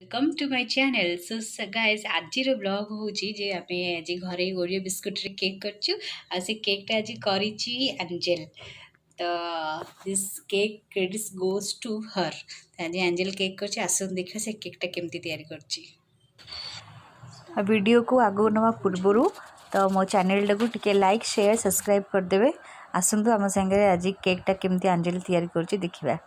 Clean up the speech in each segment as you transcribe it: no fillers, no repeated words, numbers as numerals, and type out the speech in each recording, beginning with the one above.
Welcome to my channel so guys आज blog हूँ जे आम आज घरे ओरियो बिस्कुट रे केक करचु आ से केकटा आज करिची एंजेल तो this cake credits goes to her आज एंजेल केक करची आसन देखियो से केकटा केमती तैयारी करची वीडियो को आगो नवा पूर्वरु तो मो चैनल को टिके लाइक शेयर सब्सक्राइब कर देबे आसंतु आम संगे आज केकटा केमती एंजेल तैयारी करची देखिबा।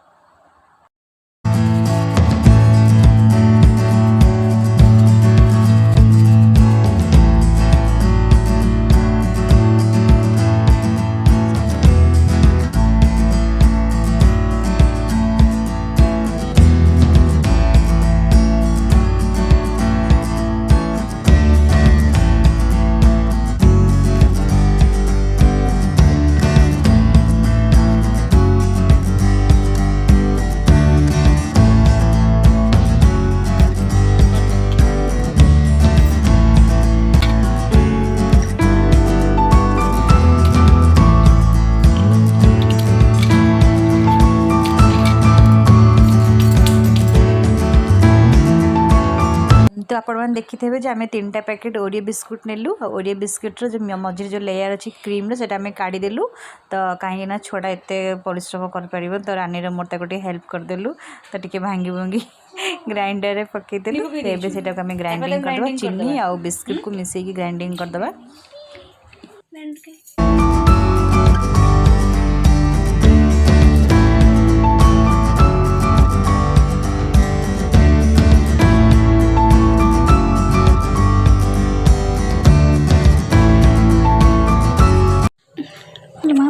तो आपण देखी थे आम 3टा पैकेट ओरियो बिस्कुट नेलु ओरियो बिस्कुट जो मझे जो लेयर अच्छी क्रीम रो आम काढ़ीदेलु तो कहीं छोड़ा एत परिश्रम कर तो रानी मोर गोटे हेल्प करदेलु तो टी भांगी भुंगी ग्राइंडर पकईदेलु से ग्राइंडिंग करदे चीनी आ बिस्कुट को मिसेकी ग्राइंडिंग करदे।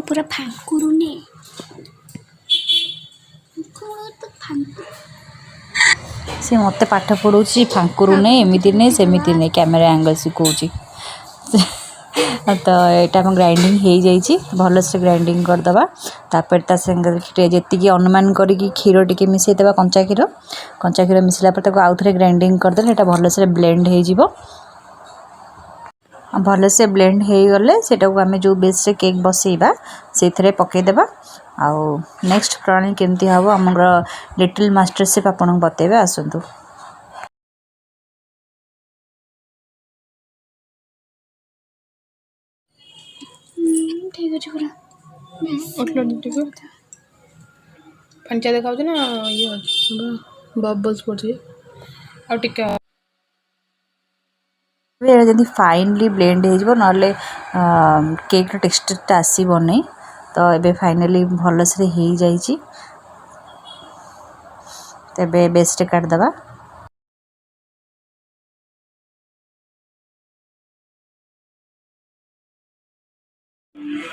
पूरा फांकुरुने से मत पाठ पढ़ाऊँ फांकुरु नहीं एमती नहीं सेमती नहीं कैमेरा एंगल शिखाऊँगी तो यहाँ ग्राइंडिंग हो जाइए भल से ग्राइंडिंग करदे तापर जी अनुमान करी क्षीर टी मिसेदेवा कंचा क्षीर मिसला आउ थे ग्राइंडिंग करदे भल से ब्लेंड हो भल से ब्लेंड हो गले सेटा को आम जो बेस रे केक बसैबा से पकईदेवा आउ नेक्स्ट प्रणाली केमती हम आम लिटिल मास्टर शेफ आपन बतेबे आसतु। ठीक अछि पूरा पंचा देखा ना ये बबल्स पड़े आ टिका जब फाइनली ब्लेंड हो ना केक टेक्सचरटा आसब नहीं तो ये फाइनली भल से हो जाइए तेबे बेस्ट काटदबा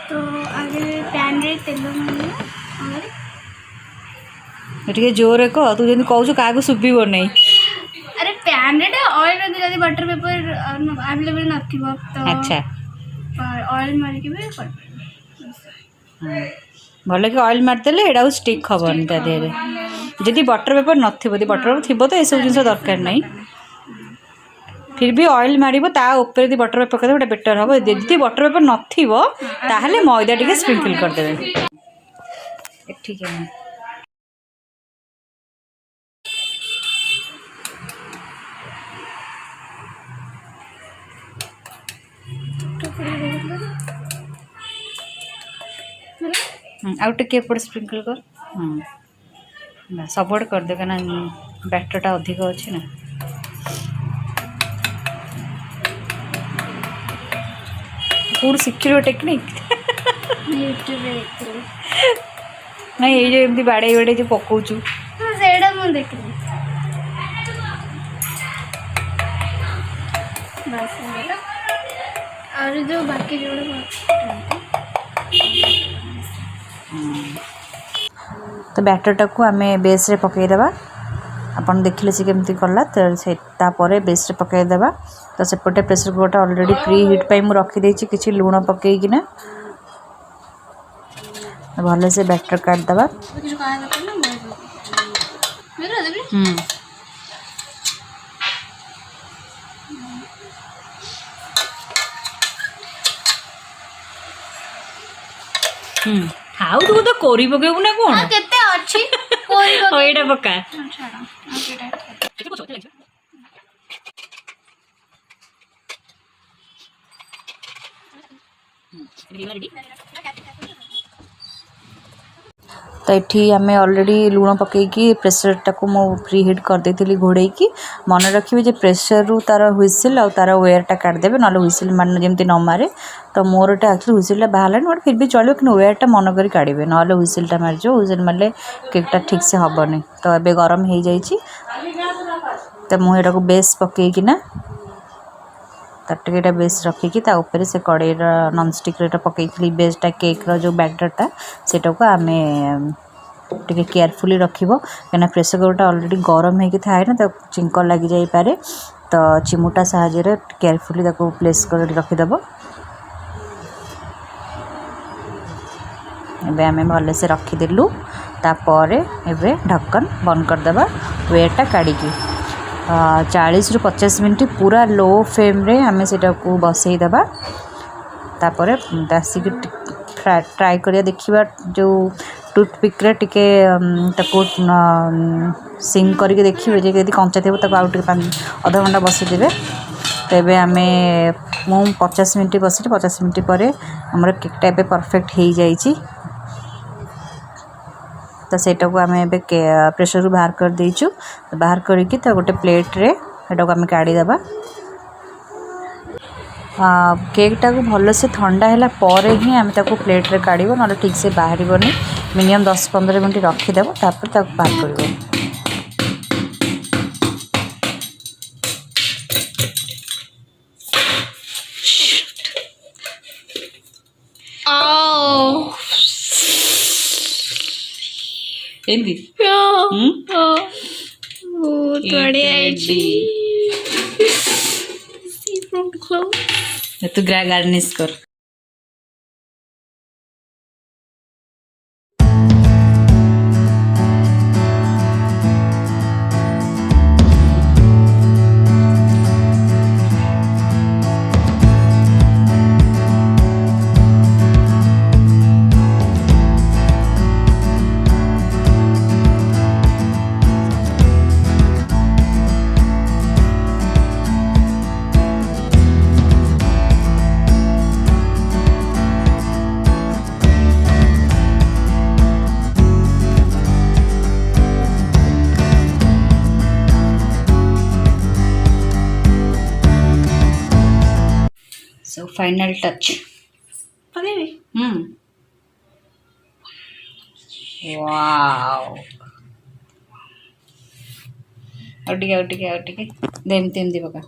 तो आगे पैन रे तेल टे जोर कह तू जब कहू क्या शुभ नहीं अरे पैन रे ऑयल जब बटर पेपर अवेलेबल नथिबो तो अच्छा ऑयल मार के भी भल कि ऑयल मारिदेले एटा स्टिक हेनी ता देहरे जदि बटर पेपर नथिबो बटर पेपर थी तो यह सब जिन दरकार नहीं फिर भी ऑयल मारिबो ता ऊपर यदि बटर पेपर करदे बेटर हम जदि बटर पेपर नथिबो ताहले मैदा टिके स्प्रिंकल कर देबे ठीक है। आउट के एपट स्प्रिंकल कर सबुआड़े करदे कहना बैटरटा अधिक अच्छे ना कौन शिखर टेक्निक ना ये जो एमती बाड़े बाड़े जो पकाचु और जो बाकी जो तो बैटरटा को आम बेस रे पकईदेवा आपन देखिले से केमती कला तो से तापर बेस रे पकईदेवा तो सेपटे pressure cooker already preheat पे मुझे रखीदे किसी लुण पकईकिना भल से बैटर काटदबा हाउ तू तो कोरी पकेबू ना कौन केते अछि कोरी एटा पका छाड़ा तो ये आम अलरेडी लुण पकईकी प्रेसरटा को मो प्री हिट करदे घोड़े की मन रखिए प्रेसर रू तार हुइसिल आ तार वेयरटा काटिदेवे ना हुइसिल मान जमी न मारे तो मोरटा एक्चुअली हुइसिलटा बाहर बट फिर भी चलो कि वेयरटा मन कर काढ़े ना हुइसिलटा मारिज हुइसिल मारे केकटा ठीक से हेनी तो ये गरम हो जाइए तो मुझे को बेस पकईकिना तटे बेस रखिकी ऊपर से कड़े नॉनस्टिक पकई बेसटा केक जो बैटरटा सेटा को आम टे केयरफुली रखिबो कहीं प्रेसर कुकरटा ऑलरेडी गरम होगी थाए ना तो चिंक लग जाई पारे तो चिमुटा साहाय्य केयरफुली प्लेस कर रखिदेव एबे आम भल से रखीदेलु तापर एबे ढक्कन बंद करदेबा वेयरटा काढ़ी 40 ରୁ 50 मिनट पूरा लो फ्लेम रे आम से बसई देबा तापर आसिक ट्राई करिया देखिबा जो टूथपिक रे टिके ताको सिंग करके देखिए जब कंचा थी आउ अधा घंटा बसई देबे तो ये आम मु 50 मिनट बस 50 मिनट पर आमर केकटा एबे परफेक्ट हो जाइए तो सेटा को आम ए प्रेसर रू बाहर कर देचु बाहर करके तो गोटे प्लेट रे सेटा को आम काढ़ीदेबा केकटा को भल से ठंडा है पर ही आम प्लेट रे काढ़ ना ठीक से बाहर मिनिमम 10-15 मिनट रखीदेव तापर बाहर कर बहुत बढ़िया है तू गार्निश कर सो फाइनल टच वाओ आउटिके देमती पका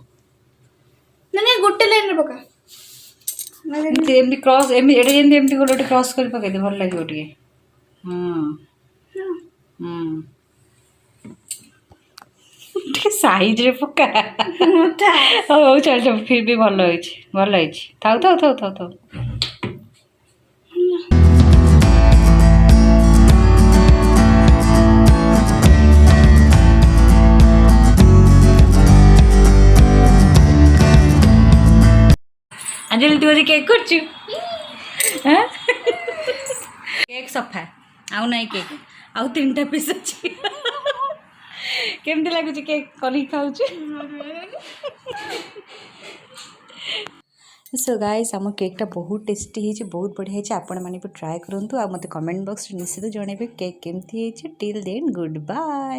नहीं गोटे लाइन रे पका एमती क्रॉस एमती गोटे क्रॉस कर पकई दे भल लगे टे साइज रे पका हो चल चल फिर भी भल होई थाउ थाउ थाउ थाउ थाउ अंजलि तू आज केक कर केक सफा आउ ना केक आउ 3टा पीस अच्छी केमती लगुच केक कर खाऊ सो गाइस आम केकटा बहुत टेस्टी है बहुत बढ़िया है आपण मैंने भी ट्राए करूँ आ मत कमेंट बॉक्स निश्चित जनइबे केक केमती है टिल देन गुड बाय।